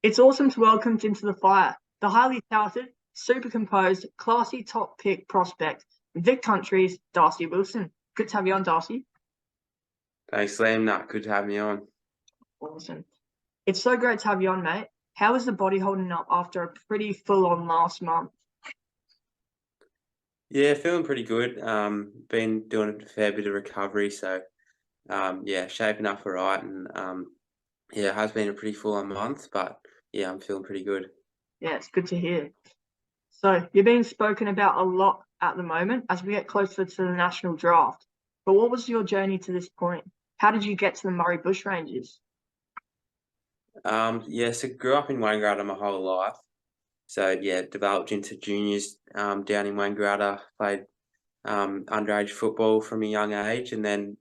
It's awesome to welcome into the fire the highly talented, super composed, classy top pick prospect, Vic Country's Darcy Wilson. Good to have you on, Darcy. Thanks, Liam. Good to have me on. Awesome. It's so great to have you on, mate. How is the body holding up after a pretty full-on last month? Yeah, feeling pretty good. Been doing a fair bit of recovery, so yeah, shaping up all right. And yeah, it has been a pretty full-on month, but yeah, I'm feeling pretty good. Yeah, it's good to hear. So you're being spoken about a lot at the moment as we get closer to the national draft. But what was your journey to this point? How did you get to the Murray Bush Rangers? Yeah, so grew up in Wangaratta my whole life. So yeah, developed into juniors down in Wangaratta. Played underage football from a young age, and then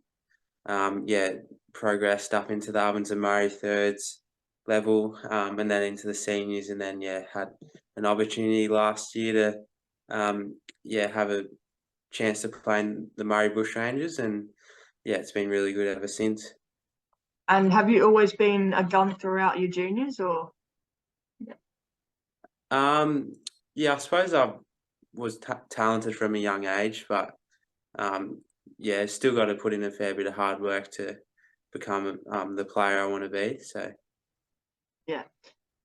yeah, progressed up into the Ovens and Murray thirds level, and then into the seniors, and then yeah, had an opportunity last year to yeah, have a chance to play in the Murray Bush Rangers, and yeah, it's been really good ever since. And have you always been a gun throughout your juniors, or? Um, yeah, I suppose I was talented from a young age, but um, yeah, still got to put in a fair bit of hard work to become the player I want to be. So. Yeah.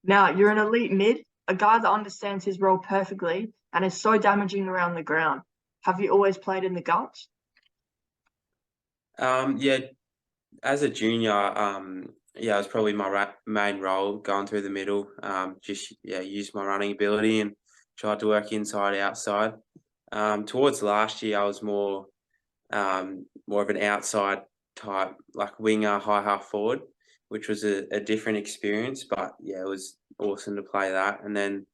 Now, you're an elite mid, a guy that understands his role perfectly and is so damaging around the ground. Have you always played in the guts? Yeah, as a junior, yeah, it was probably my main role going through the middle. Just yeah, use my running ability and tried to work inside outside. Towards last year, I was more of an outside type, like winger, high half forward, which was a different experience. But yeah, it was awesome to play that. And then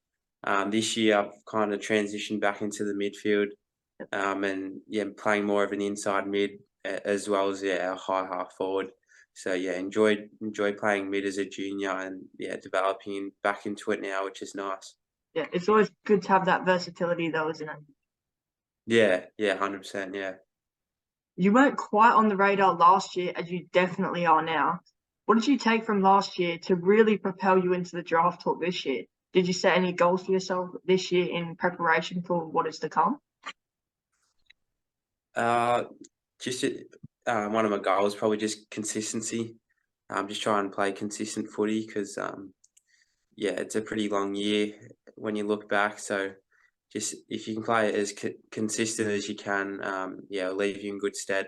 this year, I've kind of transitioned back into the midfield, and yeah, playing more of an inside mid as well as yeah, a high half forward. So yeah, enjoy playing mid as a junior, and yeah, developing back into it now, which is nice. Yeah, it's always good to have that versatility, though, isn't it? Yeah, 100%. Yeah. You weren't quite on the radar last year, as you definitely are now. What did you take from last year to really propel you into the draft talk this year? Did you set any goals for yourself this year in preparation for what is to come? Uh, just one of my goals probably just consistency. Just try and play consistent footy because yeah, it's a pretty long year when you look back. So just if you can play it as consistent as you can, yeah, it'll leave you in good stead.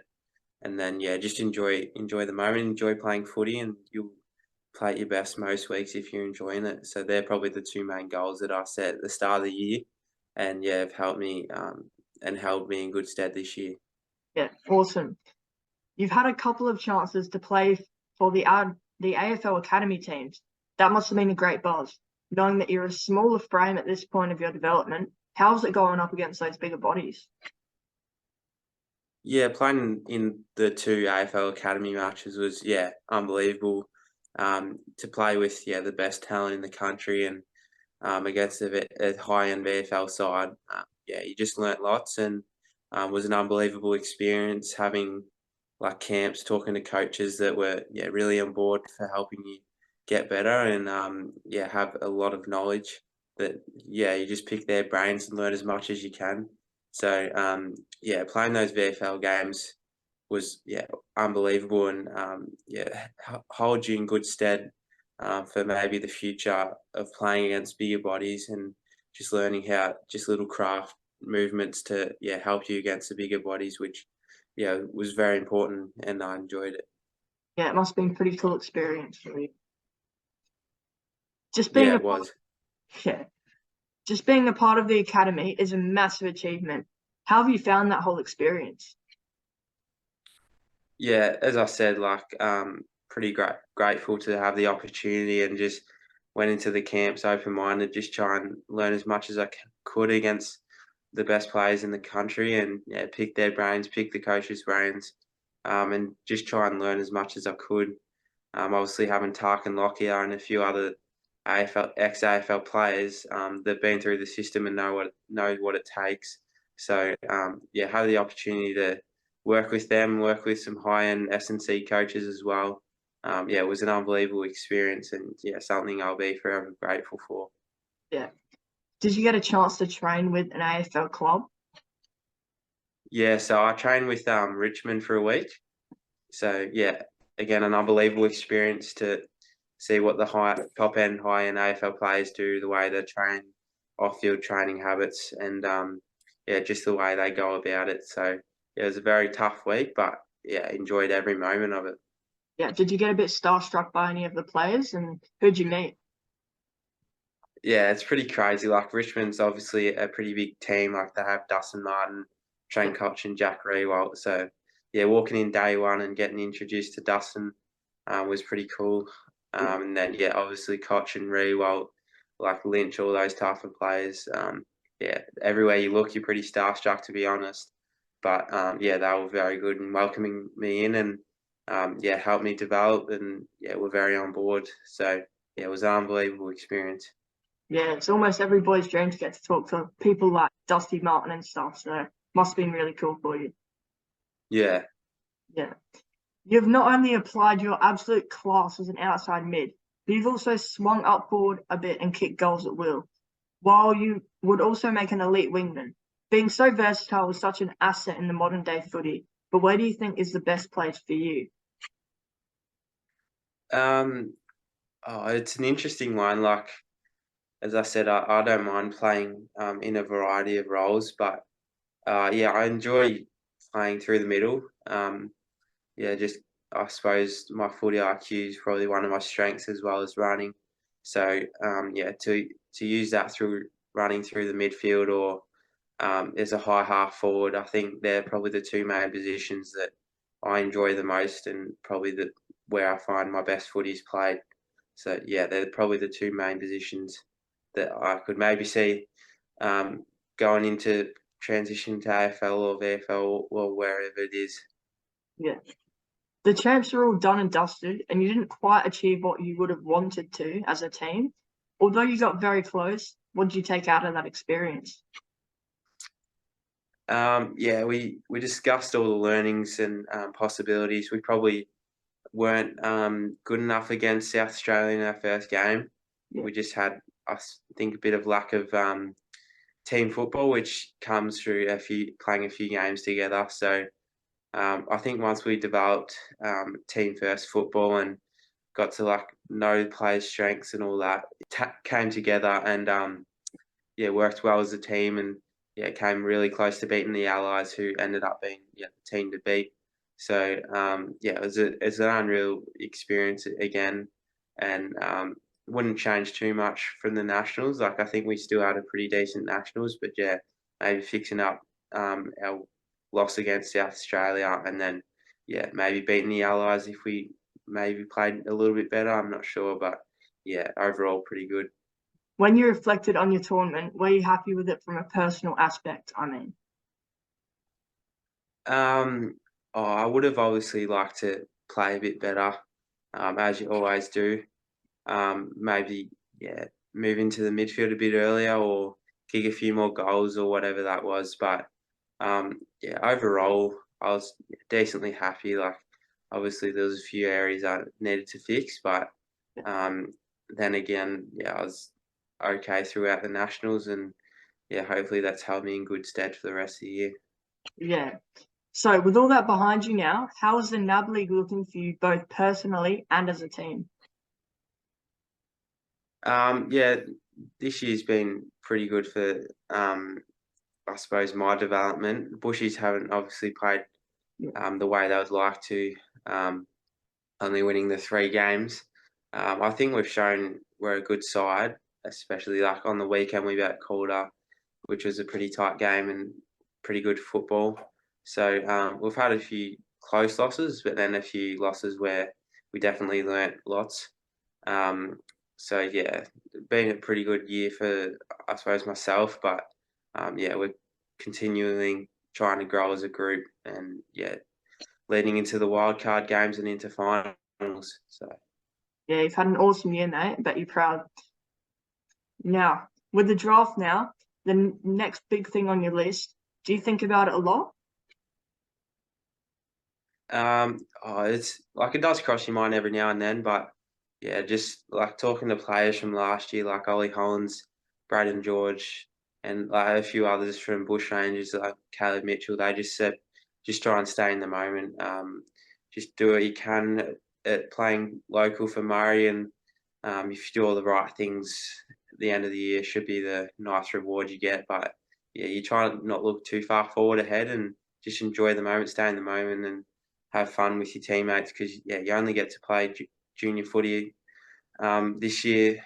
And then yeah, just enjoy the moment, enjoy playing footy, and you'll play at your best most weeks if you're enjoying it. So they're probably the two main goals that I set at the start of the year, and yeah, have helped me and held me in good stead this year. Yeah, awesome. You've had a couple of chances to play for the AFL Academy teams. That must have been a great buzz, knowing that you're a smaller frame at this point of your development. How's it going up against those bigger bodies? Yeah, playing in the two AFL Academy matches was yeah unbelievable. To play with yeah the best talent in the country and against a high end VFL side, yeah, you just learnt lots and was an unbelievable experience having like camps, talking to coaches that were yeah really on board for helping you get better and yeah have a lot of knowledge that yeah you just pick their brains and learn as much as you can. So yeah, playing those VFL games was yeah unbelievable and yeah hold you in good stead for maybe the future of playing against bigger bodies and just learning how just little craft movements to yeah help you against the bigger bodies, which yeah was very important and I enjoyed it. Yeah, it must have been a pretty cool experience for you. Just being Yeah, a it was. yeah, just being a part of the academy is a massive achievement. How have you found that whole experience? Yeah, as I said, like pretty grateful to have the opportunity and just went into the camps open minded, just try and learn as much as I could against the best players in the country and yeah, pick their brains, pick the coaches' brains, and just try and learn as much as I could. Obviously, having Tark and Lockyer and a few other AFL ex AFL players that've been through the system and know what it takes. So yeah, have the opportunity to work with them, work with some high end S&C coaches as well. yeah, it was an unbelievable experience, and yeah, something I'll be forever grateful for. Yeah. Did you get a chance to train with an AFL club? Yeah, so I trained with Richmond for a week. So yeah, again, an unbelievable experience to see what the top end, high end AFL players do, the way they train, off field training habits, and yeah, just the way they go about it. So yeah, it was a very tough week, but yeah, enjoyed every moment of it. Yeah. Did you get a bit starstruck by any of the players, and who'd you meet? Yeah, it's pretty crazy. Like Richmond's obviously a pretty big team. Like they have Dustin Martin, Yeah. Shane Koch, and Jack Rewalt. So yeah, walking in day one and getting introduced to Dustin was pretty cool. And then yeah, obviously Koch and Rewalt, like Lynch, all those type of players. Yeah, everywhere you look, you're pretty starstruck, to be honest. But yeah, they were very good in welcoming me in, and yeah, helped me develop, and yeah, we're very on board. So yeah, it was an unbelievable experience. Yeah, it's almost every boy's dream to get to talk to people like Dusty Martin and stuff. So must have been really cool for you. Yeah. Yeah. You've not only applied your absolute class as an outside mid, but you've also swung up forward a bit and kicked goals at will, while you would also make an elite wingman. Being so versatile is such an asset in the modern day footy, but where do you think is the best place for you? Um, oh, it's an interesting one. Like as I said, I don't mind playing in a variety of roles, but yeah, I enjoy playing through the middle. Yeah, just I suppose my footy IQ is probably one of my strengths as well as running. So yeah, to use that through running through the midfield or as a high half forward, I think they're probably the two main positions that I enjoy the most, and probably where I find my best footy is played. So yeah, they're probably the two main positions that I could maybe see um, going into transition to AFL or VFL or wherever it is. Yeah. The champs are all done and dusted, and you didn't quite achieve what you would have wanted to as a team. Although you got very close, what did you take out of that experience? Yeah, we discussed all the learnings and possibilities. We probably weren't good enough against South Australia in our first game. Yeah. We just had, I think, a bit of lack of team football, which comes through playing a few games together. So I think once we developed team first football and got to like know the players' strengths and all that, it came together and yeah, worked well as a team, and yeah, came really close to beating the Allies, who ended up being yeah, the team to beat. So yeah, it's an unreal experience again, and wouldn't change too much from the Nationals. Like I think we still had a pretty decent Nationals, but yeah, maybe fixing up our loss against South Australia, and then yeah, maybe beating the Allies if we maybe played a little bit better. I'm not sure, but yeah, overall pretty good. When you reflected on your tournament, were you happy with it from a personal aspect? I mean, Um, oh, I would have obviously liked to play a bit better, as you always do. Maybe, yeah, move into the midfield a bit earlier or kick a few more goals or whatever that was. But yeah, overall, I was decently happy. Like, obviously, there was a few areas I needed to fix, but um, then again, yeah, I was okay throughout the nationals, and yeah, hopefully that's held me in good stead for the rest of the year. yeah. So, with all that behind you now, how is the NAB League looking for you both personally and as a team? Yeah, this year's been pretty good for, I suppose, my development. The Bushies haven't obviously played Yeah. the way they would like to, um, only winning the 3 games. I think we've shown we're a good side, especially like on the weekend we beat Calder, which was a pretty tight game and pretty good football. So we've had a few close losses, but then a few losses where we definitely learnt lots. Um, so yeah, been a pretty good year for I suppose myself, but yeah, we're continually trying to grow as a group, and yeah, leading into the wildcard games and into finals. So Yeah, you've had an awesome year, mate. I bet you're proud. Now, with the draft now, the next big thing on your list, do you think about it a lot? It's like it does cross your mind every now and then, but yeah, just like talking to players from last year, like Ollie Hollins, Braden George, and like a few others from Bush Rangers, like Caleb Mitchell. They just said, just try and stay in the moment. Just do what you can at playing local for Murray, and if you do all the right things, at the end of the year should be the nice reward you get. But yeah, you try to not look too far forward ahead and just enjoy the moment, stay in the moment, and have fun with your teammates because yeah, you only get to play junior footy this year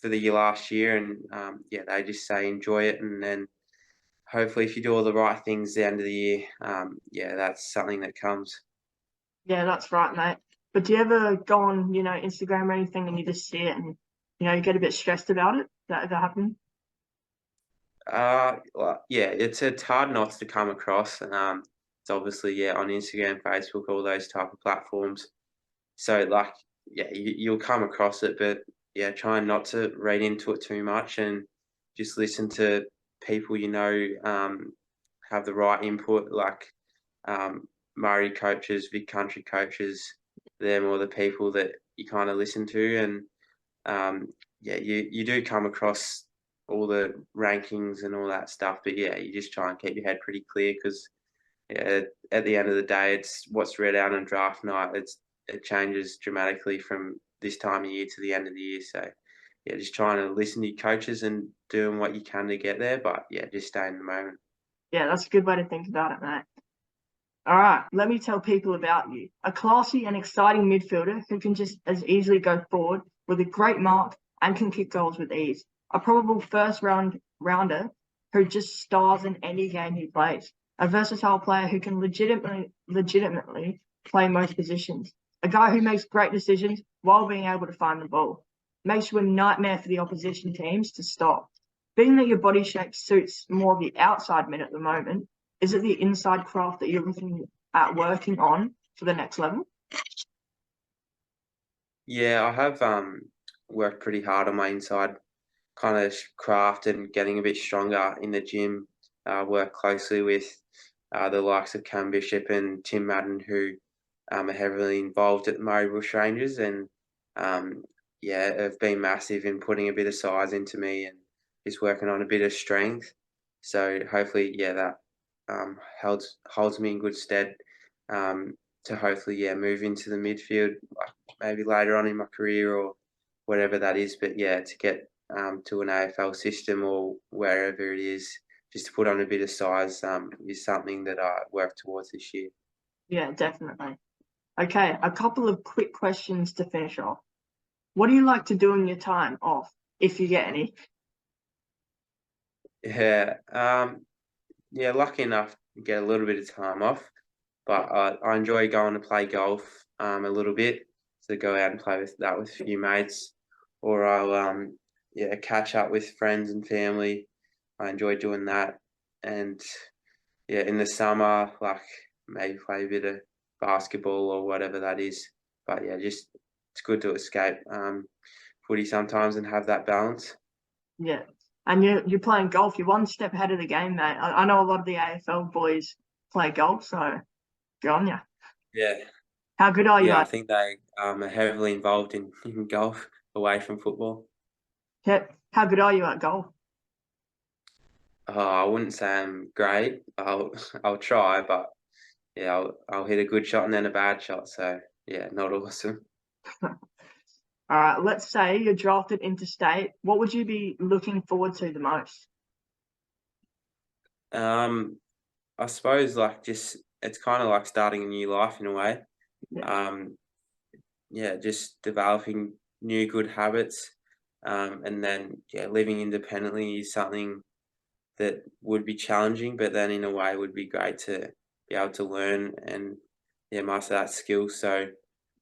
for the year last year, and yeah, they just say enjoy it, and then hopefully if you do all the right things at the end of the year, yeah, that's something that comes. Yeah, that's right, mate. But do you ever go on, Instagram or anything and you just see it and, you get a bit stressed about it? Does that ever happen? Well, yeah, it's hard not to come across, and it's obviously yeah on Instagram, Facebook, all those type of platforms. So like, yeah, you'll come across it, but yeah, try not to read into it too much and just listen to people have the right input, like Murray coaches, big country coaches, them or the people that you kind of listen to, and yeah, you do come across all the rankings and all that stuff, but yeah, you just try and keep your head pretty clear because yeah, at the end of the day, it's what's read out on draft night. It changes dramatically from this time of year to the end of the year. So yeah, just trying to listen to your coaches and doing what you can to get there. But yeah, just stay in the moment. Yeah, that's a good way to think about it, mate. All right, let me tell people about you. A classy and exciting midfielder who can just as easily go forward with a great mark and can kick goals with ease. A probable rounder who just stars in any game he plays. A versatile player who can legitimately play most positions. A guy who makes great decisions while being able to find the ball. Makes you a nightmare for the opposition teams to stop. Being that your body shape suits more of the outside mid at the moment, is it the inside craft that you're looking at working on for the next level? Yeah, I have worked pretty hard on my inside kind of craft and getting a bit stronger in the gym. Work closely with the likes of Cam Bishop and Tim Madden, who are heavily involved at the Murray Bush Rangers, and um, yeah, have been massive in putting a bit of size into me and just working on a bit of strength. So hopefully, yeah, that holds me in good stead to hopefully, yeah, move into the midfield, like maybe later on in my career or whatever that is. But yeah, to get to an AFL system or wherever it is, just to put on a bit of size is something that I work towards this year. Yeah, definitely. Okay, a couple of quick questions to finish off. What do you like to do in your time off, if you get any? Yeah, yeah, lucky enough to get a little bit of time off, but I enjoy going to play golf a little bit, to go out and play with a few mates, or I'll yeah catch up with friends and family. I enjoy doing that, and yeah, in the summer, like maybe play a bit of basketball or whatever that is. But yeah, just it's good to escape footy sometimes and have that balance. Yeah. And you're playing golf. You're one step ahead of the game, mate. I know a lot of the AFL boys play golf, so good on you. Yeah, How good are you yeah, I at think they are heavily involved in golf away from football. how good are you at golf? I wouldn't say I'm great. I'll try, but yeah, I'll hit a good shot and then a bad shot. So yeah, not awesome. All right, let's say you're drafted into state. What would you be looking forward to the most? Um, I suppose like just it's kind of like starting a new life in a way. Yeah, Um, yeah, just developing new good habits, and then yeah, living independently is something that would be challenging, but then in a way would be great to be able to learn and yeah, master that skill. So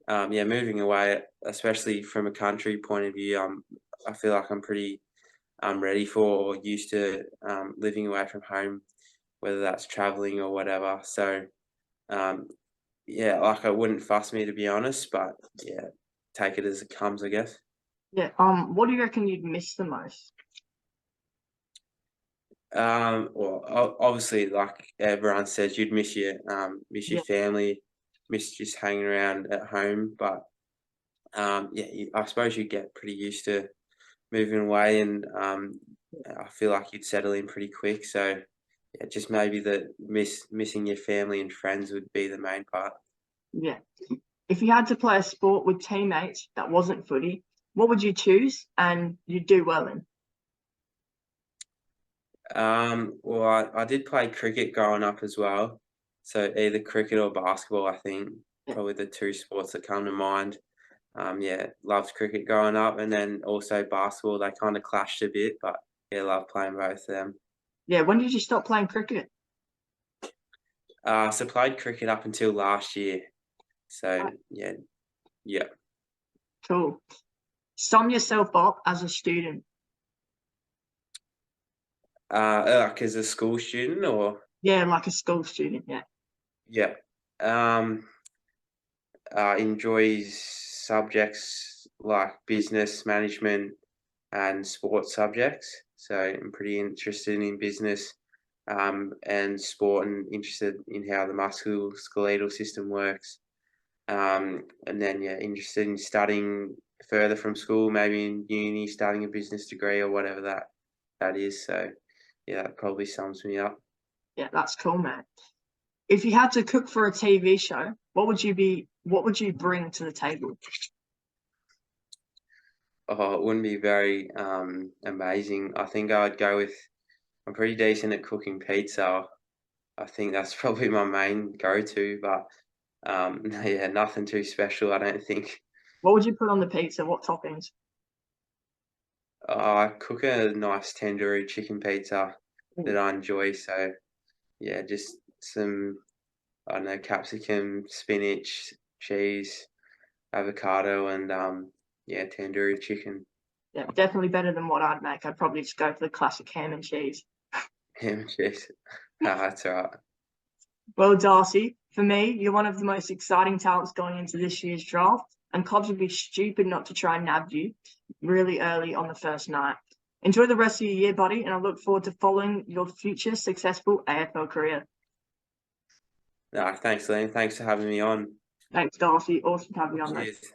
yeah, moving away, especially from a country point of view, I feel like I'm pretty ready for or used to living away from home, whether that's traveling or whatever. So um, yeah, like it wouldn't fuss me to be honest, but yeah, take it as it comes, I guess. yeah. What do you reckon you'd miss the most? Well, obviously, like everyone says, you'd miss your Yeah, family, miss just hanging around at home. But yeah, I suppose you get pretty used to moving away, and I feel like you'd settle in pretty quick. So yeah, just maybe the missing your family and friends would be the main part. Yeah. If you had to play a sport with teammates that wasn't footy, what would you choose and you'd do well in? Well, I did play cricket growing up as well, so either cricket or basketball. I think Yeah. probably the two sports that come to mind. Yeah, loved cricket growing up, and then also basketball. They kind of clashed a bit, but yeah, love playing both of them. Yeah. When did you stop playing cricket? So played cricket up until last year. So Right. yeah, yeah. Cool. Sum yourself up as a student. Like as a school student, or Yeah, like a school student. Yeah. yeah. Um, enjoys subjects like business management and sports subjects. So I'm pretty interested in business and sport, and interested in how the musculoskeletal system works. And then yeah, interested in studying further from school, maybe in uni, studying a business degree or whatever that is. So yeah, that probably sums me up. Yeah, that's cool, man. If you had to cook for a TV show, what would you bring to the table? Oh, it wouldn't be very amazing. I think I'd go with, I'm pretty decent at cooking pizza. I think that's probably my main go-to, but yeah, nothing too special, I don't think. What would you put on the pizza? What toppings? I cook a nice tandoori chicken pizza that Ooh, I enjoy, so yeah, just some, I don't know, capsicum, spinach, cheese, avocado, and yeah, tandoori chicken, yeah, definitely better than what I'd make. I'd probably just go for the classic ham and cheese. ham and cheese. Ah, that's all right. Well, Darcy, for me, you're one of the most exciting talents going into this year's draft, and clubs would be stupid not to try and nab you really early on the first night. Enjoy the rest of your year, buddy, and I look forward to following your future successful AFL career. No, thanks, Liam. Thanks for having me on. Thanks, Darcy. Awesome to have you on, mate. Cheers.